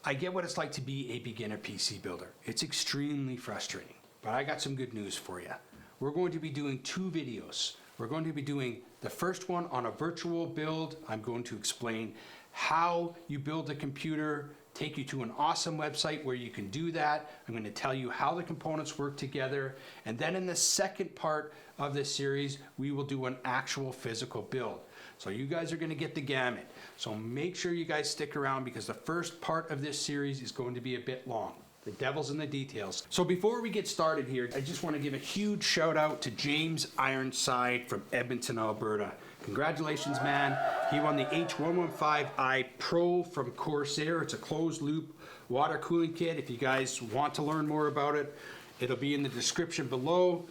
I get what it's like to be a beginner PC builder. It's extremely frustrating, but I got some good news for you. We're going to be doing 2 videos. We're going to be doing the first one on a virtual build. I'm going to explain how you build a computer, take you to an awesome website where you can do that. I'm going to tell you how the components work together. And then in the second part of this series, we will do an actual physical build. So you guys are going to get the gamut. So make sure you guys stick around because the first part of this series is going to be a bit long. The devil's in the details. So before we get started here, I just want to give a huge shout out to James Ironside from Edmonton, Alberta. Congratulations, man. He won the H115i Pro from Corsair. It's a closed loop water cooling kit. If you guys want to learn more about it, it'll be in the description below.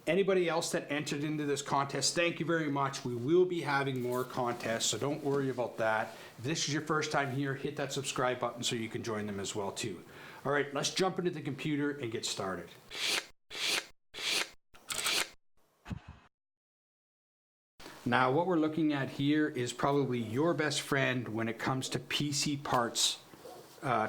Anybody else that entered into this contest, thank you very much. We will be having more contests, so don't worry about that. If this is your first time here, hit that subscribe button so you can join them as well too. All right, let's jump into the computer and get started. Now, what we're looking at here is probably your best friend when it comes to PC parts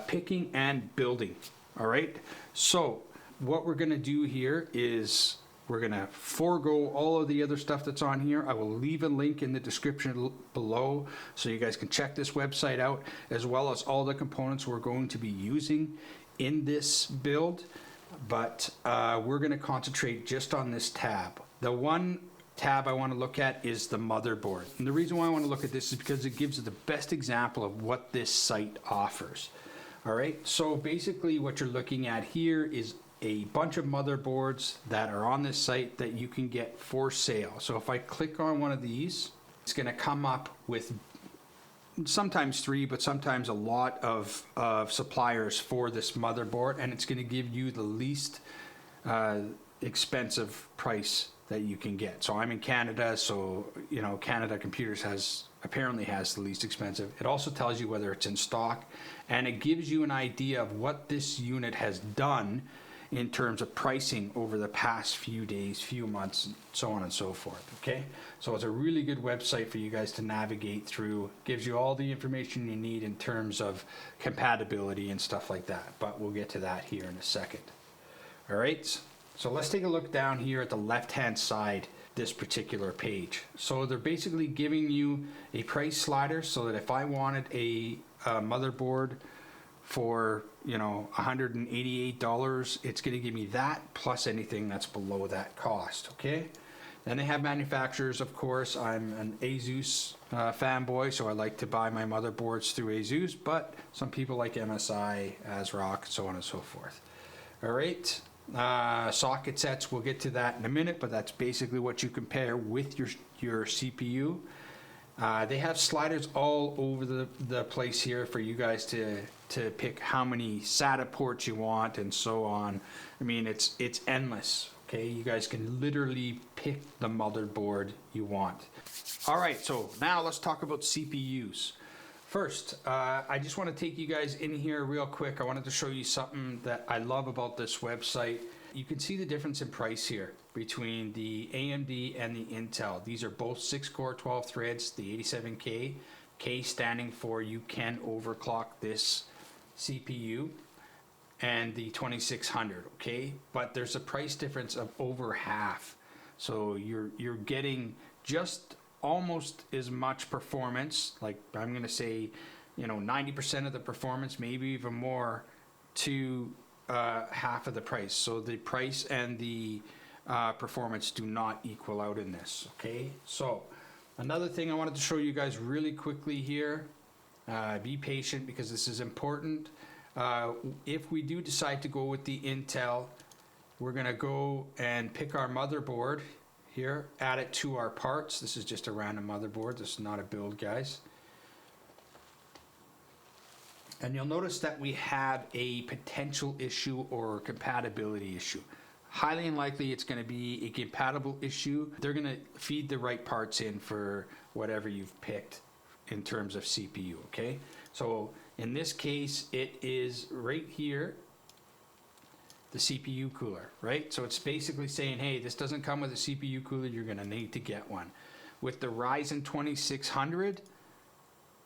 picking and building. All right, so what we're gonna do here is we're gonna forego all of the other stuff that's on here. I will leave a link in the description below so you guys can check this website out, as well as all the components we're going to be using in this build. But we're gonna concentrate just on this tab. The one tab I want to look at is the motherboard. And the reason why I want to look at this is because it gives the best example of what this site offers. All right, so basically what you're looking at here is a bunch of motherboards that are on this site that you can get for sale. So if I click on one of these, it's going to come up with sometimes 3, but sometimes a lot of suppliers for this motherboard, and it's going to give you the least expensive price that you can get. So I'm in Canada, so you know Canada Computers apparently has the least expensive. It also tells you whether it's in stock, and it gives you an idea of what this unit has done in terms of pricing over the past few days, few months, so on and so forth. Okay, so it's a really good website for you guys to navigate through. Gives you all the information you need in terms of compatibility and stuff like that, but we'll get to that here in a second. All right, so let's take a look down here at the left-hand side, this particular page. So they're basically giving you a price slider so that if I wanted a motherboard for, you know, $188, it's going to give me that plus anything that's below that cost. Okay, then they have manufacturers. Of course, I'm an Asus fanboy, so I like to buy my motherboards through Asus, but some people like MSI, ASRock, so on and so forth. All right, socket sets, we'll get to that in a minute, but that's basically what you compare with your CPU. They have sliders all over the place here for you guys to pick how many SATA ports you want and so on. I mean, it's endless. Okay, you guys can literally pick the motherboard you want. All right, so now let's talk about CPUs. First, I just want to take you guys in here real quick. I wanted to show you something that I love about this website. You can see the difference in price here between the AMD and the Intel. These are both 6-core, 12 threads, the 87K, K standing for you can overclock this CPU, and the 2600, okay? But there's a price difference of over half. So you're getting just almost as much performance, like I'm gonna say, you know, 90% of the performance, maybe even more, to half of the price. So the price and the performance do not equal out in this. Okay, so another thing I wanted to show you guys really quickly here, be patient because this is important. If we do decide to go with the Intel, we're gonna go and pick our motherboard here, add it to our parts. This is just a random motherboard, this is not a build, guys. And you'll notice that we have a potential issue or compatibility issue. Highly unlikely it's going to be a compatible issue. They're going to feed the right parts in for whatever you've picked in terms of CPU, okay? So in this case, it is right here, the CPU cooler, right? So it's basically saying, hey, this doesn't come with a CPU cooler, you're going to need to get one. With the Ryzen 2600,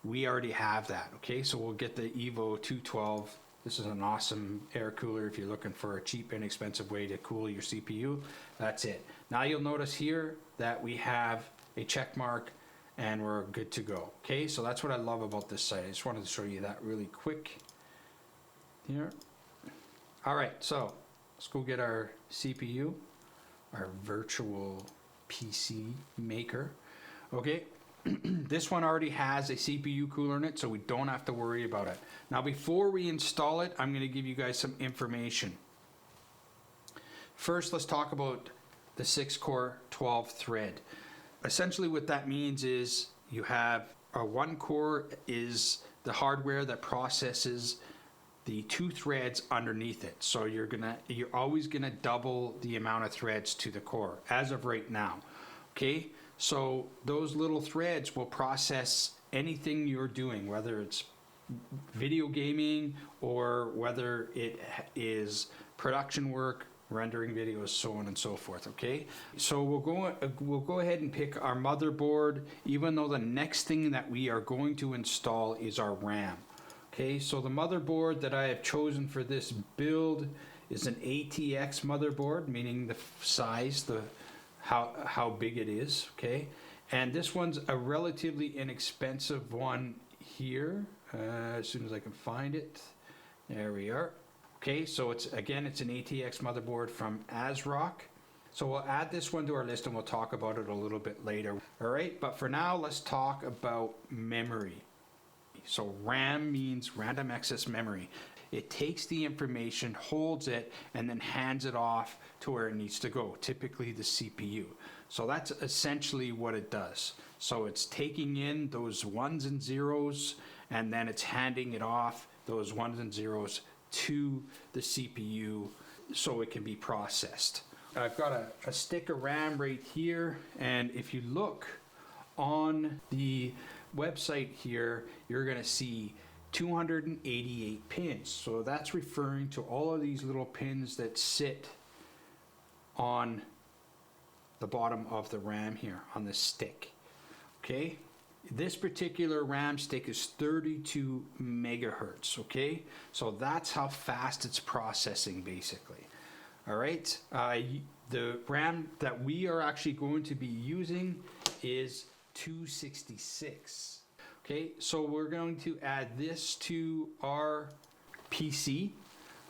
we already have that, okay? So we'll get the Evo 212. This is an awesome air cooler if you're looking for a cheap, inexpensive way to cool your CPU. That's it. Now you'll notice here that we have a check mark and we're good to go. Okay, so that's what I love about this site. I just wanted to show you that really quick here. All right, so let's go get our CPU, our virtual PC maker. Okay, this one already has a CPU cooler in it, so we don't have to worry about it. Now before we install it, I'm going to give you guys some information. First, let's talk about the 6-core 12 thread. Essentially what that means is you have a 1-core is the hardware that processes the 2 threads underneath it. So you're always gonna double the amount of threads to the core as of right now. Okay, so those little threads will process anything you're doing, whether it's video gaming or whether it is production work, rendering videos, so on and so forth. Okay, so we'll go ahead and pick our motherboard, even though the next thing that we are going to install is our RAM. Okay, so the motherboard that I have chosen for this build is an ATX motherboard, meaning the size, how big it is. Okay, and this one's a relatively inexpensive one here. As soon as I can find it, there we are. Okay, so it's an ATX motherboard from ASRock. So we'll add this one to our list and we'll talk about it a little bit later. All right, but for now, let's talk about memory. So RAM means random access memory. It takes the information, holds it, and then hands it off to where it needs to go, typically the CPU. So that's essentially what it does. So it's taking in those ones and zeros, and then it's handing it off, those ones and zeros, to the CPU so it can be processed. I've got a stick of RAM right here, and if you look on the website here, you're going to see 288 pins. So that's referring to all of these little pins that sit on the bottom of the RAM here on the stick. Okay, this particular RAM stick is 32 megahertz. Okay, so that's how fast it's processing basically. All right, the RAM that we are actually going to be using is 266. Okay, so we're going to add this to our PC.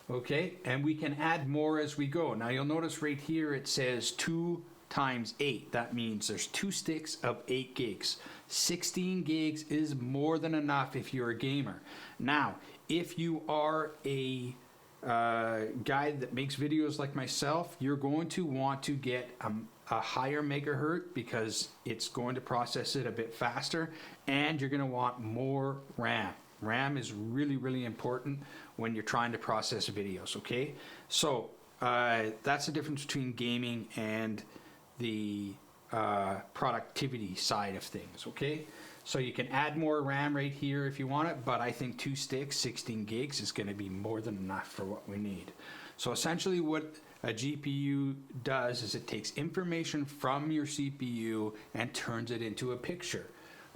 Okay, and we can add more as we go. Now you'll notice right here it says 2 times 8. That means there's 2 sticks of 8 gigs. 16 gigs is more than enough if you're a gamer. Now, if you are a guy that makes videos like myself, you're going to want to get a higher megahertz because it's going to process it a bit faster, and you're going to want more RAM. RAM is really, really important when you're trying to process videos, okay? So that's the difference between gaming and the productivity side of things, okay? So you can add more RAM right here if you want it, but I think 2 sticks, 16 gigs is going to be more than enough for what we need. So essentially what a GPU does is it takes information from your CPU and turns it into a picture.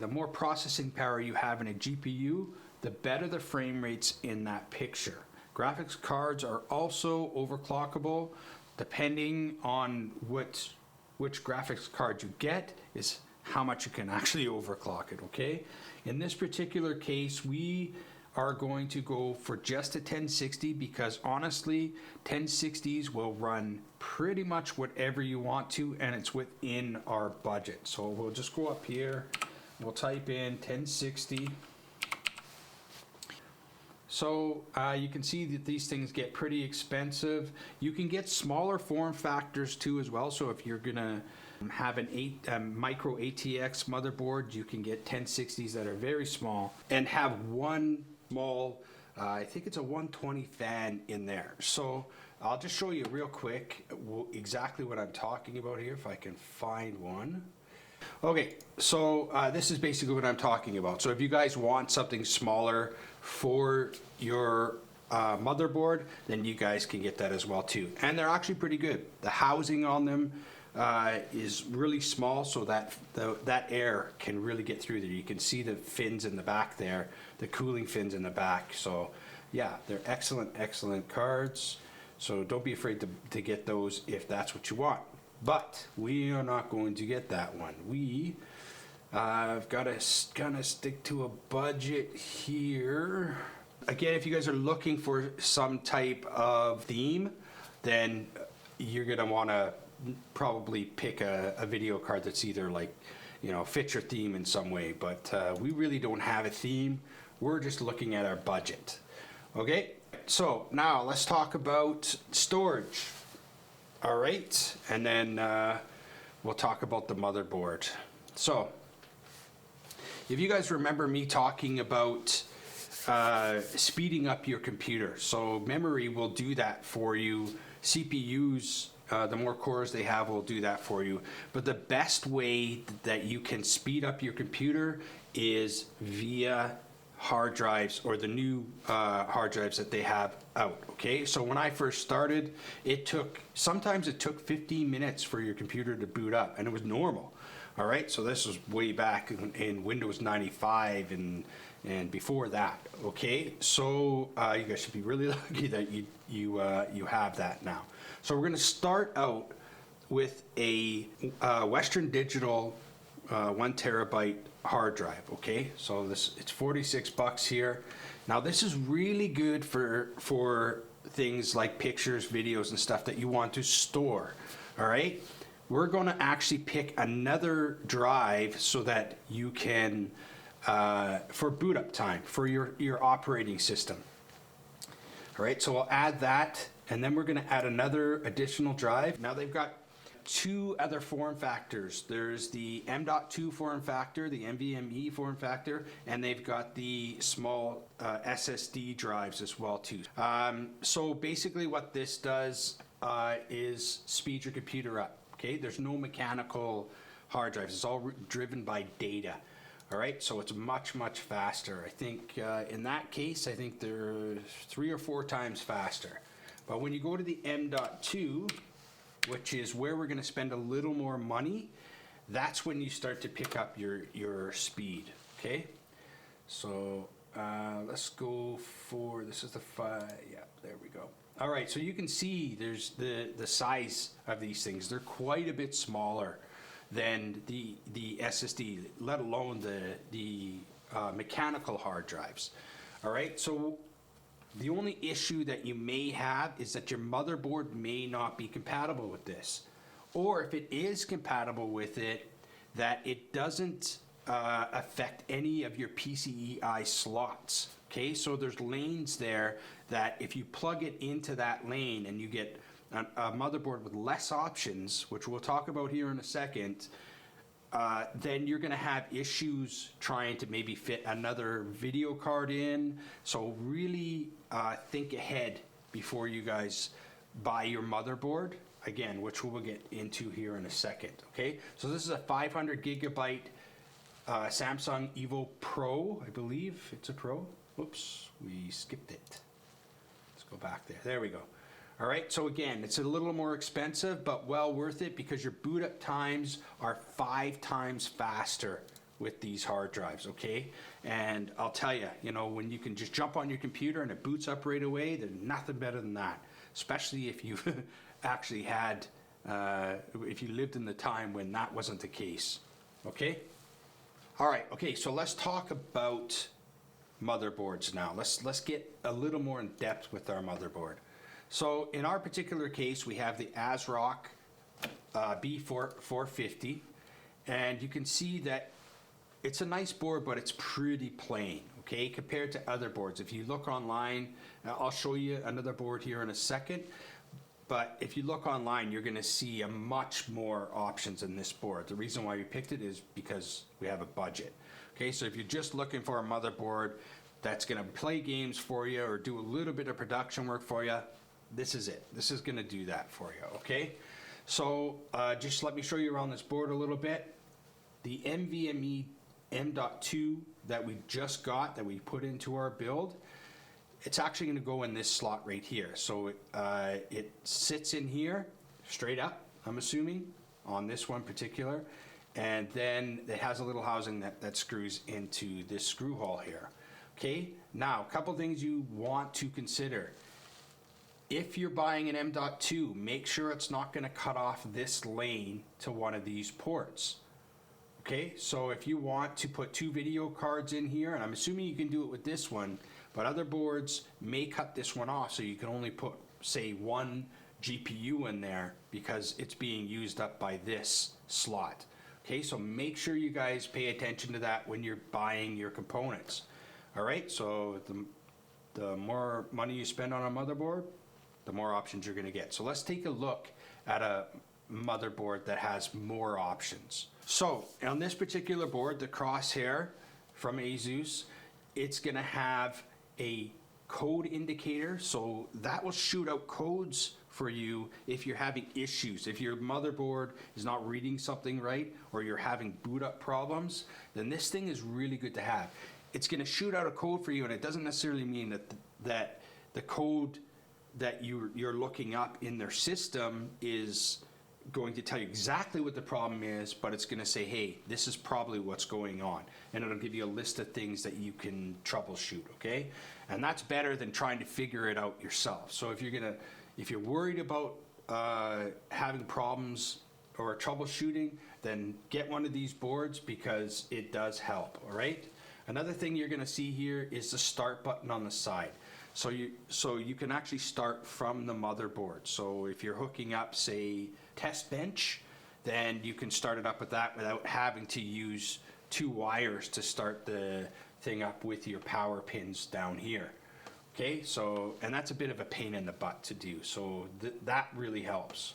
The more processing power you have in a GPU, the better the frame rates in that picture. Graphics cards are also overclockable. Depending on which graphics card you get is how much you can actually overclock it, okay? In this particular case, we are going to go for just a 1060 because honestly, 1060s will run pretty much whatever you want to, and it's within our budget. So we'll just go up here, we'll type in 1060. So you can see that these things get pretty expensive. You can get smaller form factors too as well. So if you're gonna have an micro ATX motherboard, you can get 1060s that are very small and have one small, I think it's a 120 fan in there. So I'll just show you real quick exactly what I'm talking about here, if I can find one. Okay, so this is basically what I'm talking about. So if you guys want something smaller for your motherboard, then you guys can get that as well too. And they're actually pretty good. The housing on them is really small, so that that air can really get through there. You can see the fins in the back there, the cooling fins in the back. So yeah, they're excellent cards. So don't be afraid to get those if that's what you want. But we are not going to get that one. We I've got to kind of stick to a budget here. Again, if you guys are looking for some type of theme, then you're going to want to probably pick a video card that's either like, you know, fit your theme in some way. But we really don't have a theme. We're just looking at our budget. Okay, so now let's talk about storage. All right, and then we'll talk about the motherboard. So if you guys remember me talking about speeding up your computer, so memory will do that for you. CPUs, the more cores they have, will do that for you. But the best way that you can speed up your computer is via hard drives, or the new hard drives that they have out. Okay, so when I first started, sometimes it took 15 minutes for your computer to boot up, and it was normal. All right, so this was way back in Windows 95 and before that. Okay, so you guys should be really lucky that you have that now. So we're going to start out with a Western Digital 1 terabyte hard drive. Okay, so it's $46 here. Now this is really good for things like pictures, videos, and stuff that you want to store. All right, we're going to actually pick another drive so that you can for boot up time for your operating system. All right, so we'll add that, and then we're going to add another additional drive. Now they've got two other form factors. There's the M.2 form factor, the NVMe form factor, and they've got the small SSD drives as well too. So basically what this does is speed your computer up. Okay, there's no mechanical hard drives. It's all driven by data. All right, so it's much faster. I think in that case, I think they're 3 or 4 times faster. But when you go to the M.2, which is where we're going to spend a little more money, that's when you start to pick up your speed. Okay, so let's go for, this is the 5, yeah, there we go. All right, so you can see there's the size of these things. They're quite a bit smaller than the SSD, let alone the mechanical hard drives. All right, so the only issue that you may have is that your motherboard may not be compatible with this. Or if it is compatible with it, that it doesn't affect any of your PCIe slots. Okay, so there's lanes there that if you plug it into that lane and you get a motherboard with less options, which we'll talk about here in a second, then you're going to have issues trying to maybe fit another video card in. So really think ahead before you guys buy your motherboard, again, which we'll get into here in a second. Okay, so this is a 500 gigabyte Samsung Evo Pro, I believe it's a Pro. Oops, we skipped it. Let's go back there. There we go. All right, so again, it's a little more expensive, but well worth it because your boot up times are 5 times faster with these hard drives, okay? And I'll tell you, you know, when you can just jump on your computer and it boots up right away, there's nothing better than that, especially if you've actually had, if you lived in the time when that wasn't the case, okay? All right, okay, so let's talk about motherboards now. Let's get a little more in depth with our motherboard. So in our particular case, we have the ASRock B450, and you can see that it's a nice board, but it's pretty plain, okay, compared to other boards. If you look online, I'll show you another board here in a second, but if you look online, you're gonna see a much more options in this board. The reason why we picked it is because we have a budget. Okay, so if you're just looking for a motherboard that's gonna play games for you or do a little bit of production work for you, this is it. This is gonna do that for you, okay? So just let me show you around this board a little bit. The NVMe M.2 that we just got, that we put into our build, it's actually gonna go in this slot right here. So it sits in here, straight up, I'm assuming, on this one particular. And then it has a little housing that screws into this screw hole here. Okay, now a couple things you want to consider. If you're buying an M.2, make sure it's not going to cut off this lane to one of these ports. Okay, so if you want to put 2 video cards in here, and I'm assuming you can do it with this one, but other boards may cut this one off, so you can only put, say, 1 GPU in there because it's being used up by this slot. Okay, so make sure you guys pay attention to that when you're buying your components. All right, so the more money you spend on a motherboard, the more options you're going to get. So let's take a look at a motherboard that has more options. So on this particular board, the Crosshair from Asus, it's going to have a code indicator, so that will shoot out codes for you if you're having issues. If your motherboard is not reading something right, or you're having boot up problems, then this thing is really good to have. It's going to shoot out a code for you, and it doesn't necessarily mean that the code that you're looking up in their system is going to tell you exactly what the problem is, but it's going to say, hey, this is probably what's going on, and it'll give you a list of things that you can troubleshoot. Okay, and that's better than trying to figure it out yourself. So if you're worried about having problems or troubleshooting, then get one of these boards because it does help. All right, another thing you're going to see here is the start button on the side. So you can actually start from the motherboard. So if you're hooking up, say, test bench, then you can start it up with that without having to use 2 wires to start the thing up with your power pins down here. Okay, so, and that's a bit of a pain in the butt to do, so that really helps.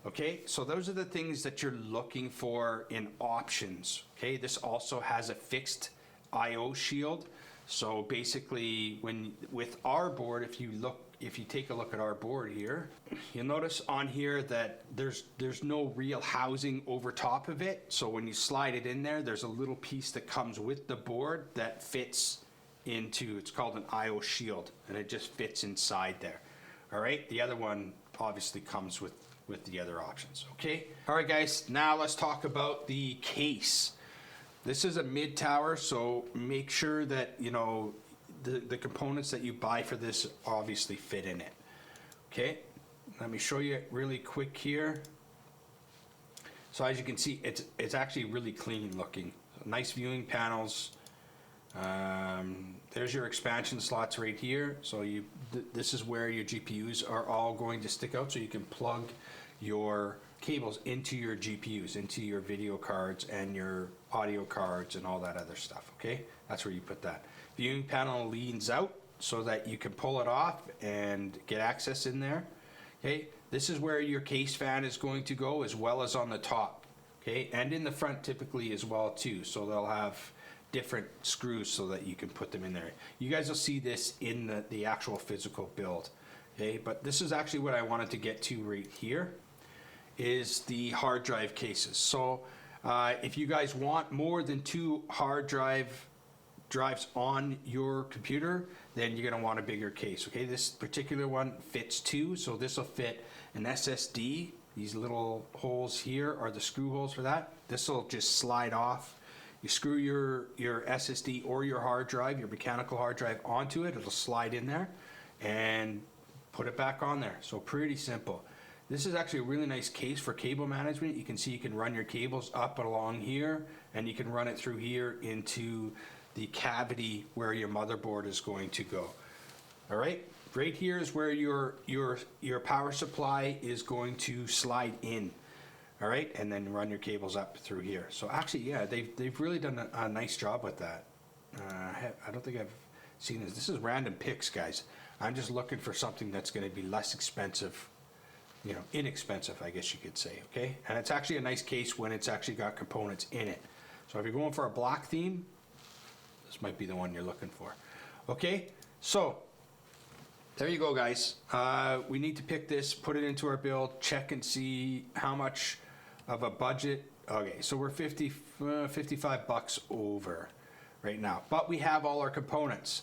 Okay, so those are the things that you're looking for in options. Okay, this also has a fixed I/O shield. So basically, with our board, if you take a look at our board here, you'll notice on here that there's no real housing over top of it. So when you slide it in there, there's a little piece that comes with the board that fits into, it's called an I/O shield, and it just fits inside there. All right, the other one obviously comes with the other options. Okay, all right guys, now let's talk about the case. This is a mid tower, so make sure that, you know, the components that you buy for this obviously fit in it. Okay, let me show you really quick here. So as you can see, it's actually really clean looking. Nice viewing panels. There's your expansion slots right here. So this is where your GPUs are all going to stick out, so you can plug your cables into your GPUs, into your video cards and your audio cards and all that other stuff. Okay, that's where you put that. Viewing panel leans out so that you can pull it off and get access in there. Okay, this is where your case fan is going to go, as well as on the top. Okay, and in the front typically as well too, so they'll have different screws so that you can put them in there. You guys will see this in the actual physical build. Okay, but this is actually what I wanted to get to right here, is the hard drive cases. So if you guys want more than 2 hard drives on your computer, then you're going to want a bigger case. Okay, this particular one fits 2, so this will fit an SSD. These little holes here are the screw holes for that. This will just slide off. You screw your SSD or your hard drive, your mechanical hard drive, onto it. It'll slide in there and put it back on there. So pretty simple. This is actually a really nice case for cable management. You can see you can run your cables up and along here, and you can run it through here into the cavity where your motherboard is going to go. All right, right here is where your power supply is going to slide in. All right, and then run your cables up through here. So actually, yeah, they've really done a nice job with that. I don't think I've seen this. This is random picks, guys. I'm just looking for something that's going to be less expensive, you know, inexpensive, I guess you could say. Okay, and it's actually a nice case when it's actually got components in it. So if you're going for a black theme, this might be the one you're looking for. Okay, so there you go, guys. We need to pick this, put it into our build, check and see how much of a budget. Okay, so we're 55 bucks over right now, but we have all our components.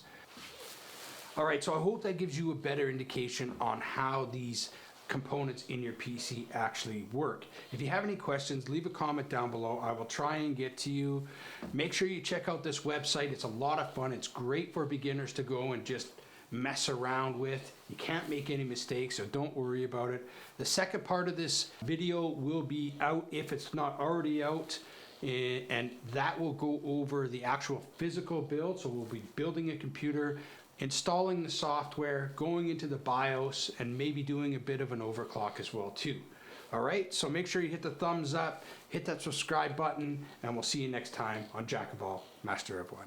All right, so I hope that gives you a better indication on how these components in your PC actually work. If you have any questions, leave a comment down below. I will try and get to you. Make sure you check out this website. It's a lot of fun. It's great for beginners to go and just mess around with. You can't make any mistakes, so don't worry about it. The second part of this video will be out if it's not already out, and that will go over the actual physical build. So we'll be building a computer, installing the software, going into the BIOS, and maybe doing a bit of an overclock as well too. All right, so make sure you hit the thumbs up, hit that subscribe button, and we'll see you next time on Jack of All, Master of One.